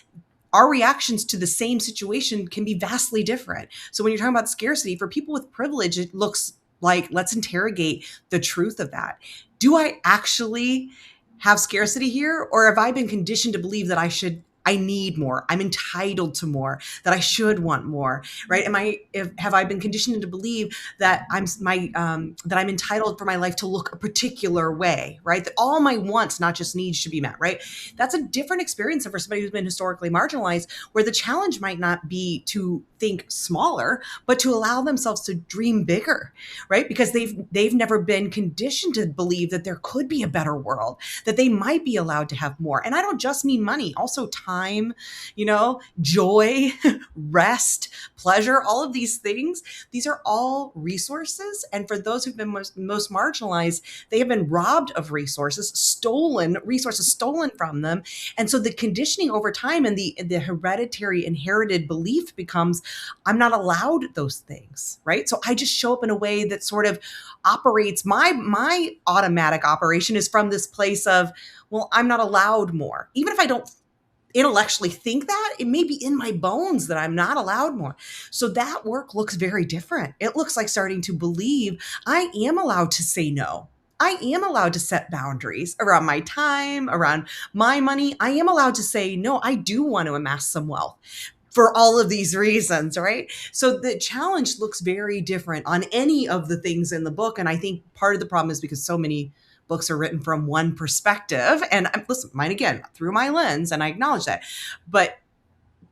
our reactions to the same situation can be vastly different. So when you're talking about scarcity, for people with privilege, it looks like, let's interrogate the truth of that. Do I actually have scarcity here? Or have I been conditioned to believe that I need more, I'm entitled to more, that I should want more, right? Have I been conditioned to believe that that I'm entitled for my life to look a particular way, right? That all my wants, not just needs, should be met, right? That's a different experience than for somebody who's been historically marginalized, where the challenge might not be to think smaller, but to allow themselves to dream bigger, right? Because they've never been conditioned to believe that there could be a better world, that they might be allowed to have more. And I don't just mean money, also time, joy, rest, pleasure, all of these things. These are all resources. And for those who've been most marginalized, they have been robbed of resources stolen from them. And so the conditioning over time and the hereditary inherited belief becomes, I'm not allowed those things, right? So I just show up in a way that sort of operates, my automatic operation is from this place of, well, I'm not allowed more. Even if I don't intellectually think that, it may be in my bones that I'm not allowed more. So that work looks very different. It looks like starting to believe I am allowed to say no. I am allowed to set boundaries around my time, around my money. I am allowed to say, no, I do want to amass some wealth for all of these reasons, right? So the challenge looks very different on any of the things in the book. And I think part of the problem is because so many books are written from one perspective. And listen, mine again, through my lens, and I acknowledge that. But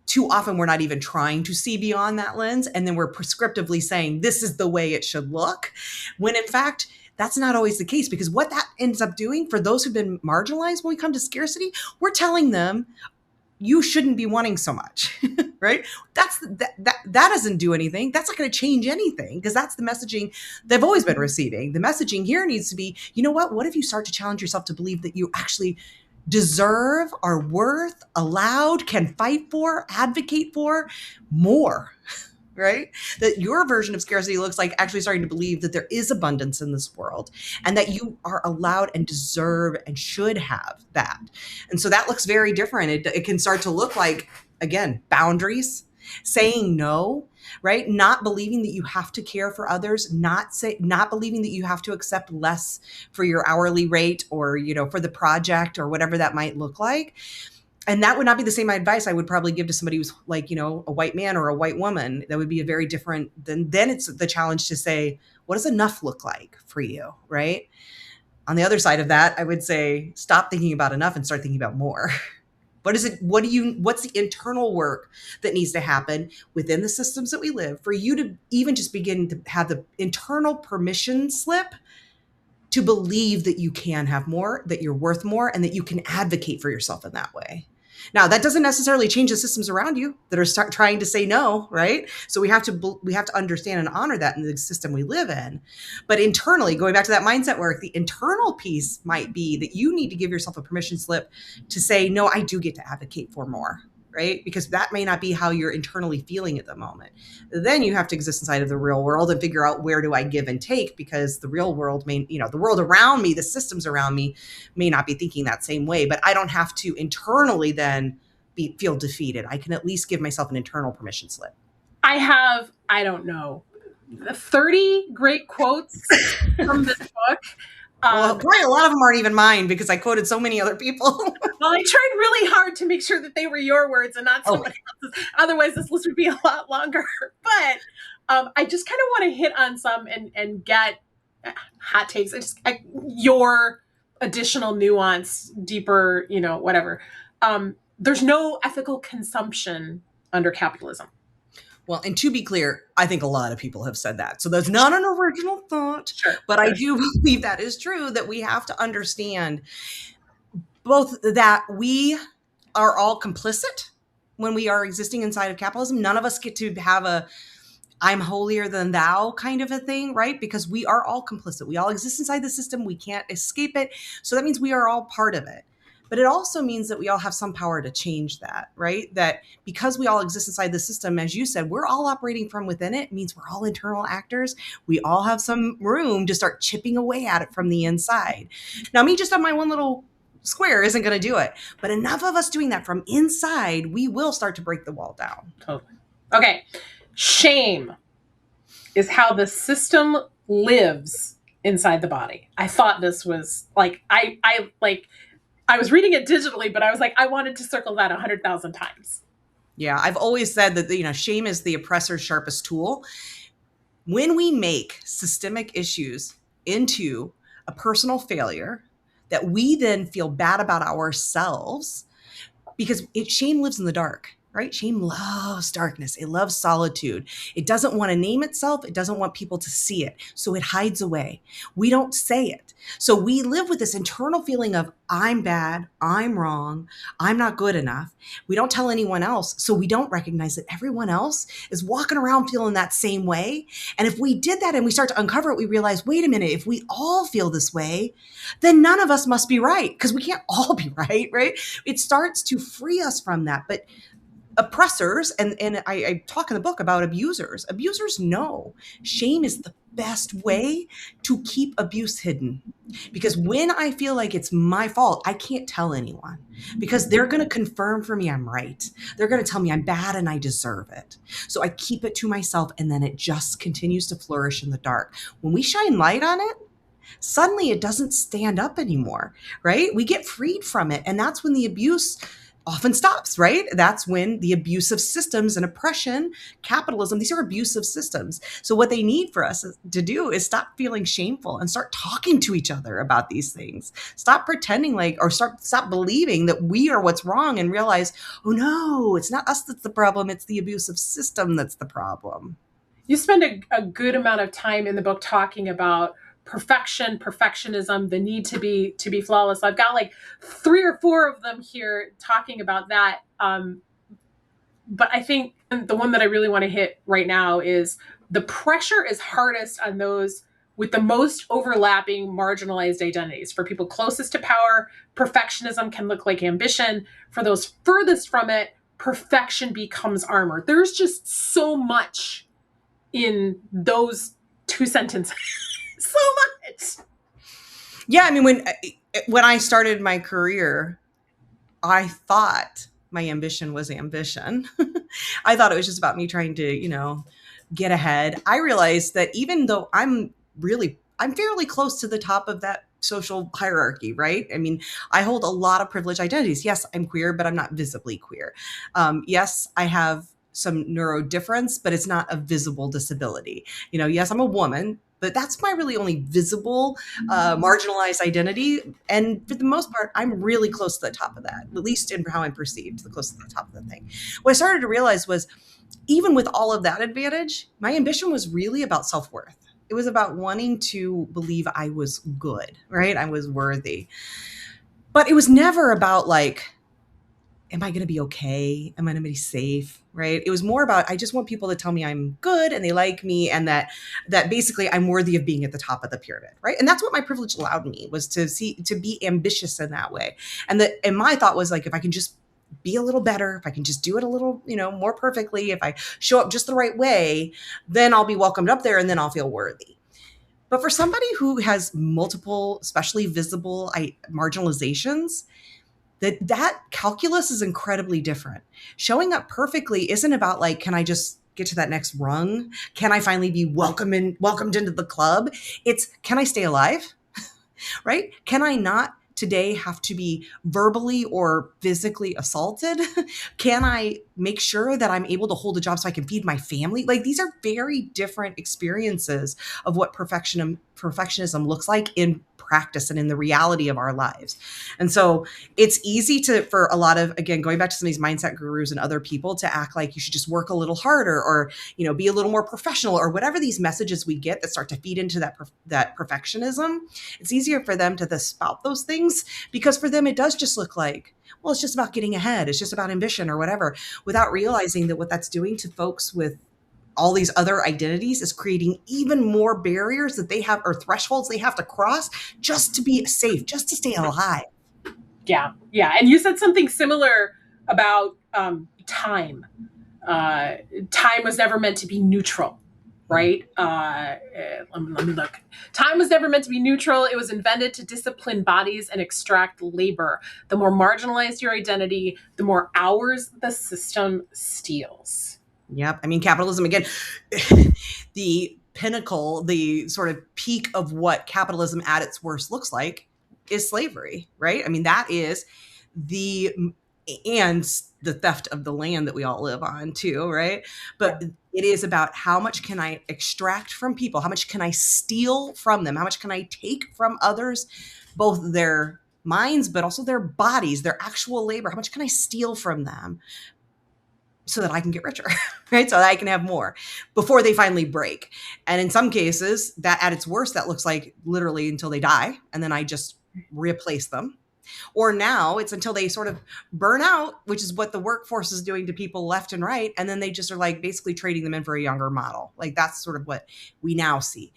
too often we're not even trying to see beyond that lens. And then we're prescriptively saying, this is the way it should look. When in fact, that's not always the case, because what that ends up doing for those who've been marginalized when we come to scarcity, we're telling them, you shouldn't be wanting so much, right? That doesn't do anything. That's not going to change anything, because that's the messaging they've always been receiving. The messaging here needs to be, you know what if you start to challenge yourself to believe that you actually deserve, are worth, allowed, can fight for, advocate for more, right? That your version of scarcity looks like actually starting to believe that there is abundance in this world and that you are allowed and deserve and should have that. And so that looks very different. It can start to look like, again, boundaries, saying no, right? Not believing that you have to care for others, not believing that you have to accept less for your hourly rate or, for the project or whatever that might look like. And that would not be the same advice I would probably give to somebody who's like, a white man or a white woman. That would be a very different, then it's the challenge to say, what does enough look like for you, right? On the other side of that, I would say, stop thinking about enough and start thinking about more. What's the internal work that needs to happen within the systems that we live for you to even just begin to have the internal permission slip to believe that you can have more, that you're worth more, and that you can advocate for yourself in that way. Now, that doesn't necessarily change the systems around you that are trying to say no, right? So we have to understand and honor that in the system we live in. But internally, going back to that mindset work, the internal piece might be that you need to give yourself a permission slip to say, no, I do get to advocate for more, right? Because that may not be how you're internally feeling at the moment. Then you have to exist inside of the real world and figure out, where do I give and take? Because the real world may, the world around me, the systems around me may not be thinking that same way, but I don't have to internally then feel defeated. I can at least give myself an internal permission slip. I have, I don't know, 30 great quotes from this book. Well, probably a lot of them aren't even mine, because I quoted so many other people. Well, I tried really hard to make sure that they were your words and not someone else's. Otherwise, this list would be a lot longer. But I just kind of want to hit on some and get hot takes. Your additional nuance, deeper, whatever. There's no ethical consumption under capitalism. Well, and to be clear, I think a lot of people have said that. So that's not an original thought, but I do believe that is true, that we have to understand both that we are all complicit when we are existing inside of capitalism. None of us get to have a I'm holier than thou kind of a thing, right? Because we are all complicit. We all exist inside the system. We can't escape it. So that means we are all part of it. But it also means that we all have some power to change that, right? That because we all exist inside the system, as you said, we're all operating from within it. It means we're all internal actors. We all have some room to start chipping away at it from the inside. Now, me just on my one little square isn't going to do it. But enough of us doing that from inside, we will start to break the wall down. Totally. Okay. Shame is how the system lives inside the body. I thought this was I was reading it digitally, but I was like, I wanted to circle that 100,000 times. Yeah, I've always said that, shame is the oppressor's sharpest tool. When we make systemic issues into a personal failure that we then feel bad about ourselves, because shame lives in the dark. Right? Shame loves darkness. It loves solitude. It doesn't want to name itself. It doesn't want people to see it. So it hides away. We don't say it. So we live with this internal feeling of I'm bad, I'm wrong, I'm not good enough. We don't tell anyone else. So we don't recognize that everyone else is walking around feeling that same way. And if we did that and we start to uncover it, we realize, wait a minute, if we all feel this way, then none of us must be right, because we can't all be right? It starts to free us from that. But oppressors, and I talk in the book about abusers. Abusers know shame is the best way to keep abuse hidden. Because when I feel like it's my fault, I can't tell anyone, because they're going to confirm for me I'm right. They're going to tell me I'm bad and I deserve it. So I keep it to myself, and then it just continues to flourish in the dark. When we shine light on it, suddenly it doesn't stand up anymore, right? We get freed from it. And that's when the abuse often stops, right? That's when the abusive systems and oppression, capitalism, these are abusive systems. So what they need for us to do is stop feeling shameful and start talking to each other about these things. Stop pretending stop believing that we are what's wrong, and realize, oh no, it's not us that's the problem. It's the abusive system that's the problem. You spend a good amount of time in the book talking about perfectionism, the need to be flawless. I've got like 3 or 4 of them here talking about that. But I think the one that I really want to hit right now is the pressure is hardest on those with the most overlapping marginalized identities. For people closest to power, perfectionism can look like ambition. For those furthest from it, perfection becomes armor. There's just so much in those 2 sentences. So much. Yeah, I mean, when I started my career, I thought my ambition was ambition. I thought it was just about me trying to, get ahead. I realized that even though I'm fairly close to the top of that social hierarchy, right? I mean, I hold a lot of privileged identities. Yes, I'm queer, but I'm not visibly queer. Yes, I have some neurodifference, but it's not a visible disability. Yes, I'm a woman, but that's my really only visible marginalized identity. And for the most part, I'm really close to the top of that, at least in how I'm perceived, the close to the top of the thing. What I started to realize was, even with all of that advantage, my ambition was really about self-worth. It was about wanting to believe I was good, right? I was worthy. But it was never about am I going to be okay? Am I going to be safe? Right? It was more about, I just want people to tell me I'm good and they like me, and that basically I'm worthy of being at the top of the pyramid. Right? And that's what my privilege allowed me, was to be ambitious in that way. And my thought was, if I can just be a little better, if I can just do it a little, more perfectly, if I show up just the right way, then I'll be welcomed up there and then I'll feel worthy. But for somebody who has multiple, especially visible marginalizations, that calculus is incredibly different. Showing up perfectly isn't about like, can I just get to that next rung? Can I finally be welcomed into the club? It's, can I stay alive? Right? Can I not today have to be verbally or physically assaulted? Can I make sure that I'm able to hold a job so I can feed my family? Like, these are very different experiences of what perfectionism looks like in practice and in the reality of our lives. And so it's easy for a lot of, again, going back to some of these mindset gurus and other people, to act like you should just work a little harder, or, be a little more professional, or whatever these messages we get that start to feed into that perfectionism. It's easier for them to spout those things, because for them, it does just look like, well, it's just about getting ahead. It's just about ambition or whatever, without realizing that what that's doing to folks with all these other identities is creating even more barriers that they have, or thresholds they have to cross, just to be safe, just to stay alive. Yeah. And you said something similar about time. Time was never meant to be neutral, right? Let me look. Time was never meant to be neutral. It was invented to discipline bodies and extract labor. The more marginalized your identity, the more hours the system steals. Yep. I mean, capitalism, again, the pinnacle, the sort of peak of what capitalism at its worst looks like is slavery, right? I mean, that is and the theft of the land that we all live on too, right? But it is about, how much can I extract from people? How much can I steal from them? How much can I take from others, both their minds, but also their bodies, their actual labor? How much can I steal from them so that I can get richer, right? So that I can have more before they finally break. And in some cases, that at its worst, that looks like literally until they die, and then I just replace them. Or now it's until they sort of burn out, which is what the workforce is doing to people left and right. And then they just are like basically trading them in for a younger model. Like, that's sort of what we now see.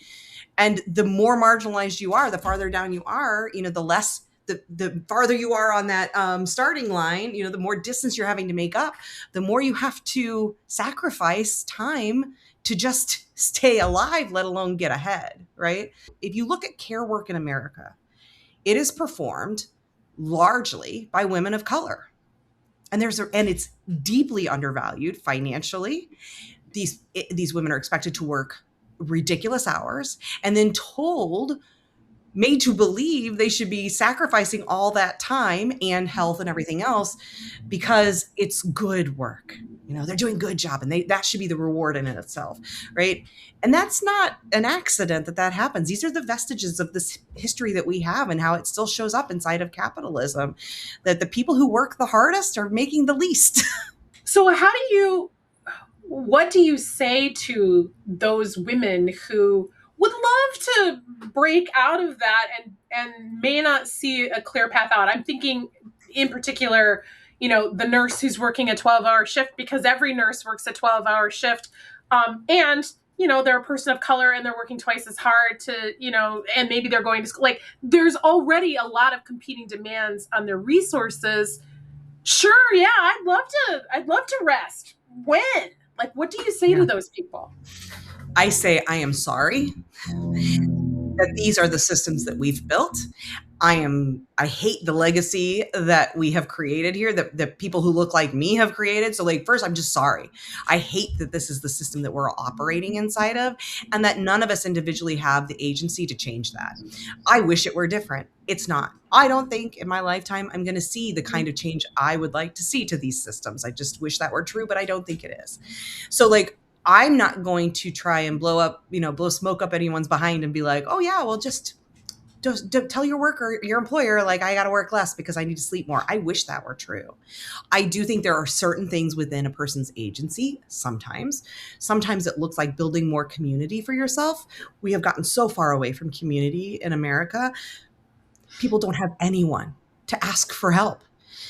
And the more marginalized you are, the farther down you are, the farther you are on that starting line, the more distance you're having to make up, the more you have to sacrifice time to just stay alive, let alone get ahead, right? If you look at care work in America, it is performed largely by women of color. And it's deeply undervalued financially. These women are expected to work ridiculous hours and then made to believe they should be sacrificing all that time and health and everything else because it's good work. They're doing a good job, and that should be the reward in itself, right? And that's not an accident that happens. These are the vestiges of this history that we have, and how it still shows up inside of capitalism, that the people who work the hardest are making the least. So what do you say to those women who would love to break out of that and may not see a clear path out? I'm thinking in particular, the nurse who's working a 12-hour shift, because every nurse works a 12-hour shift. And, they're a person of color and they're working twice as hard to, and maybe they're going to school. Like, there's already a lot of competing demands on their resources. Sure. Yeah. I'd love to rest. When? Like, what do you say to those people? I say, I am sorry that these are the systems that we've built. I hate the legacy that we have created here, that people who look like me have created. So, like, first, I'm just sorry. I hate that this is the system that we're operating inside of, and that none of us individually have the agency to change that. I wish it were different. It's not. I don't think in my lifetime I'm going to see the kind of change I would like to see to these systems. I just wish that were true, but I don't think it is. So, like, I'm not going to try and blow smoke up anyone's behind and be like, oh yeah, well, just tell your worker, your employer, like, I got to work less because I need to sleep more. I wish that were true. I do think there are certain things within a person's agency. Sometimes it looks like building more community for yourself. We have gotten so far away from community in America. People don't have anyone to ask for help.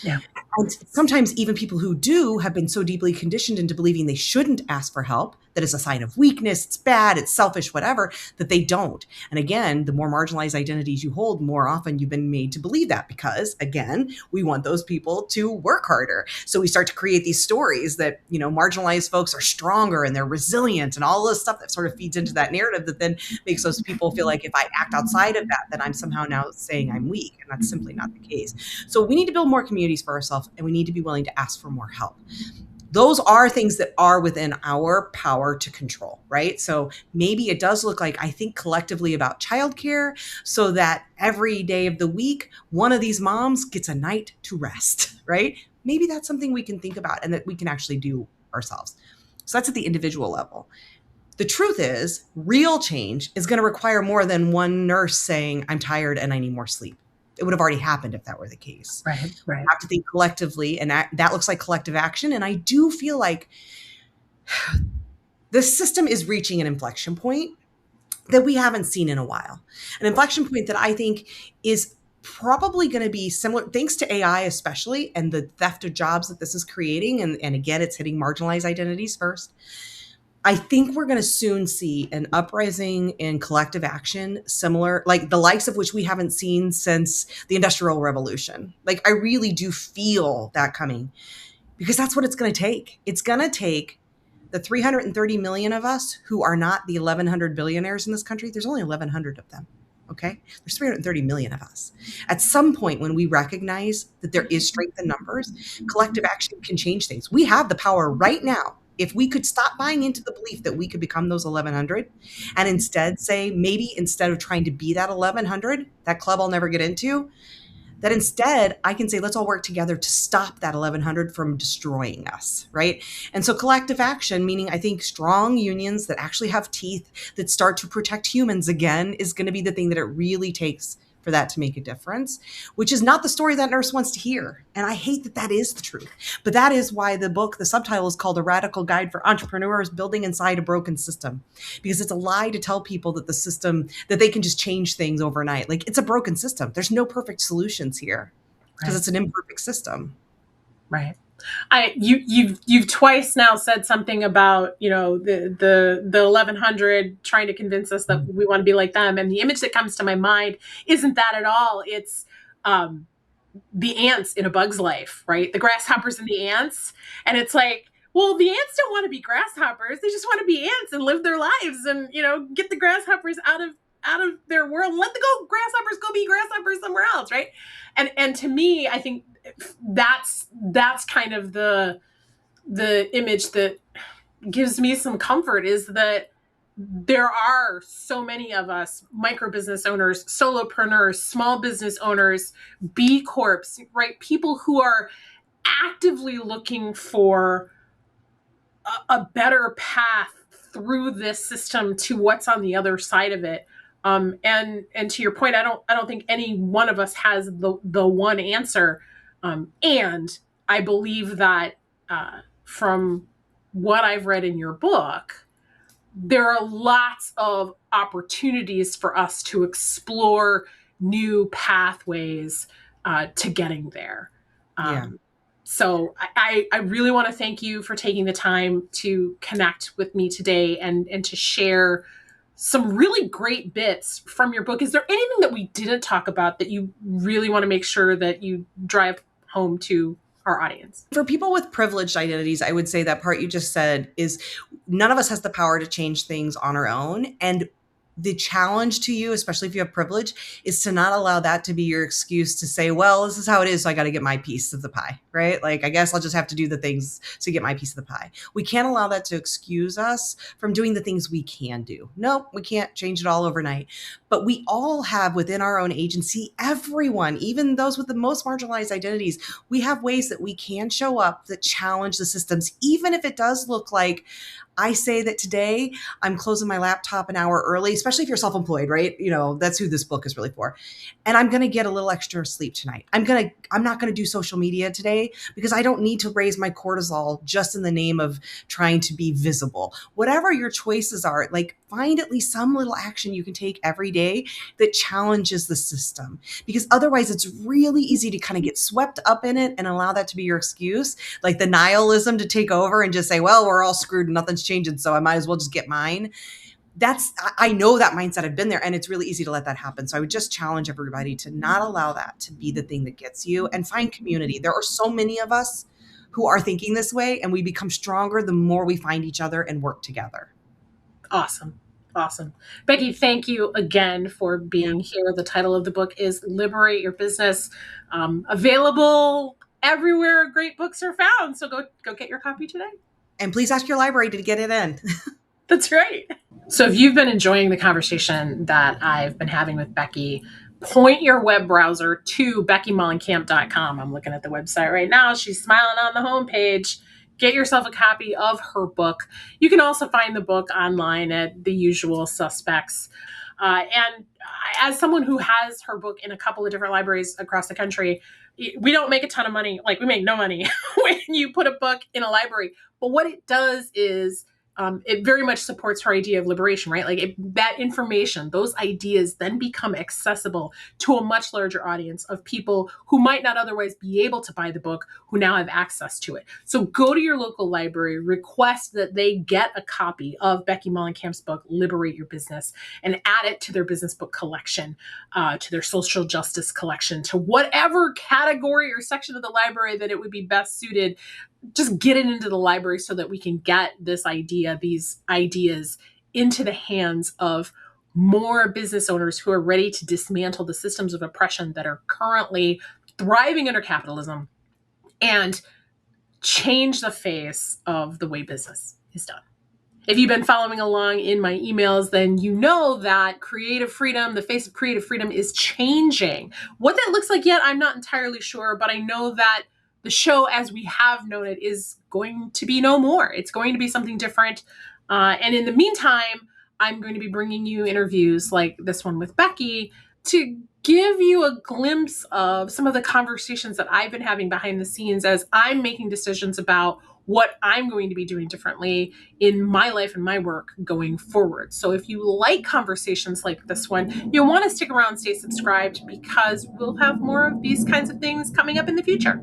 Yeah. And sometimes even people who do have been so deeply conditioned into believing they shouldn't ask for help that it's a sign of weakness, it's bad, it's selfish, whatever, that they don't. And again, the more marginalized identities you hold, more often you've been made to believe that because, again, we want those people to work harder. So we start to create these stories that, marginalized folks are stronger and they're resilient and all this stuff that sort of feeds into that narrative that then makes those people feel like if I act outside of that, then I'm somehow now saying I'm weak. And that's simply not the case. So we need to build more communities for ourselves, and we need to be willing to ask for more help. Those are things that are within our power to control, right? So maybe it does look like I think collectively about childcare so that every day of the week, one of these moms gets a night to rest, right? Maybe that's something we can think about and that we can actually do ourselves. So that's at the individual level. The truth is, real change is going to require more than one nurse saying, I'm tired and I need more sleep. It would have already happened if that were the case. Right. We have to think collectively, and that looks like collective action. And I do feel like the system is reaching an inflection point that we haven't seen in a while. An inflection point that I think is probably going to be similar, thanks to AI especially, and the theft of jobs that this is creating. And again, it's hitting marginalized identities first. I think we're going to soon see an uprising in collective action, similar, like the likes of which we haven't seen since the Industrial Revolution. Like, I really do feel that coming because that's what it's going to take. It's going to take the 330 million of us who are not the 1,100 billionaires in this country. There's only 1,100 of them. Okay. There's 330 million of us. At some point, when we recognize that there is strength in numbers, collective action can change things. We have the power right now. If we could stop buying into the belief that we could become those 1,100 and instead say, maybe instead of trying to be that 1,100, that club I'll never get into, that instead I can say, let's all work together to stop that 1,100 from destroying us, right? And so collective action, meaning I think strong unions that actually have teeth that start to protect humans again, is going to be the thing that it really takes for that to make a difference, which is not the story that nurse wants to hear. And I hate that that is the truth. But that is why the book, the subtitle is called A Radical Guide for Entrepreneurs Building Inside a Broken System, because it's a lie to tell people that the system, that they can just change things overnight. Like, it's a broken system. There's no perfect solutions here because it's an imperfect system. Right. You've twice now said something about, the 1,100 trying to convince us that we want to be like them, and the image that comes to my mind isn't that at all. It's the ants in A Bug's Life, right? The grasshoppers and the ants, and it's like, well, the ants don't want to be grasshoppers; they just want to be ants and live their lives, and get the grasshoppers out of their world and let the grasshoppers go be grasshoppers somewhere else, right? And to me, I think that's kind of the image that gives me some comfort, is that there are so many of us, micro business owners, solopreneurs, small business owners, B Corps, right? People who are actively looking for a better path through this system to what's on the other side of it. And to your point, I don't think any one of us has the one answer. And I believe that from what I've read in your book, there are lots of opportunities for us to explore new pathways to getting there. So I really want to thank you for taking the time to connect with me today and to share some really great bits from your book. Is there anything that we didn't talk about that you really want to make sure that you drive home to our audience? For people with privileged identities, I would say that part you just said is none of us has the power to change things on our own. And the challenge to you, especially if you have privilege, is to not allow that to be your excuse to say, well, this is how it is, so I got to get my piece of the pie, right? Like, I guess I'll just have to do the things to get my piece of the pie. We can't allow that to excuse us from doing the things we can do. No, we can't change it all overnight. But we all have within our own agency, everyone, even those with the most marginalized identities, we have ways that we can show up that challenge the systems, even if it does look like, I say that today I'm closing my laptop an hour early, especially if you're self-employed, right? That's who this book is really for. And I'm going to get a little extra sleep tonight. I'm not going to do social media today day because I don't need to raise my cortisol just in the name of trying to be visible. Whatever your choices are, like find at least some little action you can take every day that challenges the system, because otherwise it's really easy to kind of get swept up in it and allow that to be your excuse, like the nihilism to take over and just say, well, we're all screwed and nothing's changing, so I might as well just get mine. I know that mindset. I've been there, and it's really easy to let that happen. So I would just challenge everybody to not allow that to be the thing that gets you, and find community. There are so many of us who are thinking this way, and we become stronger the more we find each other and work together. Awesome. Awesome. Becky, thank you again for being here. The title of the book is Liberate Your Business. Available everywhere great books are found. So go get your copy today. And please ask your library to get it in. That's right. So if you've been enjoying the conversation that I've been having with Becky, point your web browser to beckymollencamp.com. I'm looking at the website right now. She's smiling on the homepage. Get yourself a copy of her book. You can also find the book online at the usual suspects. And as someone who has her book in a couple of different libraries across the country, we don't make a ton of money. Like, we make no money when you put a book in a library. But what it does is it very much supports her idea of liberation, right? Like, that information, those ideas then become accessible to a much larger audience of people who might not otherwise be able to buy the book, who now have access to it. So go to your local library, request that they get a copy of Becky Mollencamp's book, Liberate Your Business, and add it to their business book collection, to their social justice collection, to whatever category or section of the library that it would be best suited. Just get it into the library so that we can get these ideas into the hands of more business owners who are ready to dismantle the systems of oppression that are currently thriving under capitalism and change the face of the way business is done. If you've been following along in my emails, then you know that creative freedom, the face of creative freedom, is changing. What that looks like yet, I'm not entirely sure, but I know that the show as we have known it is going to be no more. It's going to be something different. And in the meantime, I'm going to be bringing you interviews like this one with Becky to give you a glimpse of some of the conversations that I've been having behind the scenes as I'm making decisions about what I'm going to be doing differently in my life and my work going forward. So if you like conversations like this one, you'll want to stick around, stay subscribed, because we'll have more of these kinds of things coming up in the future.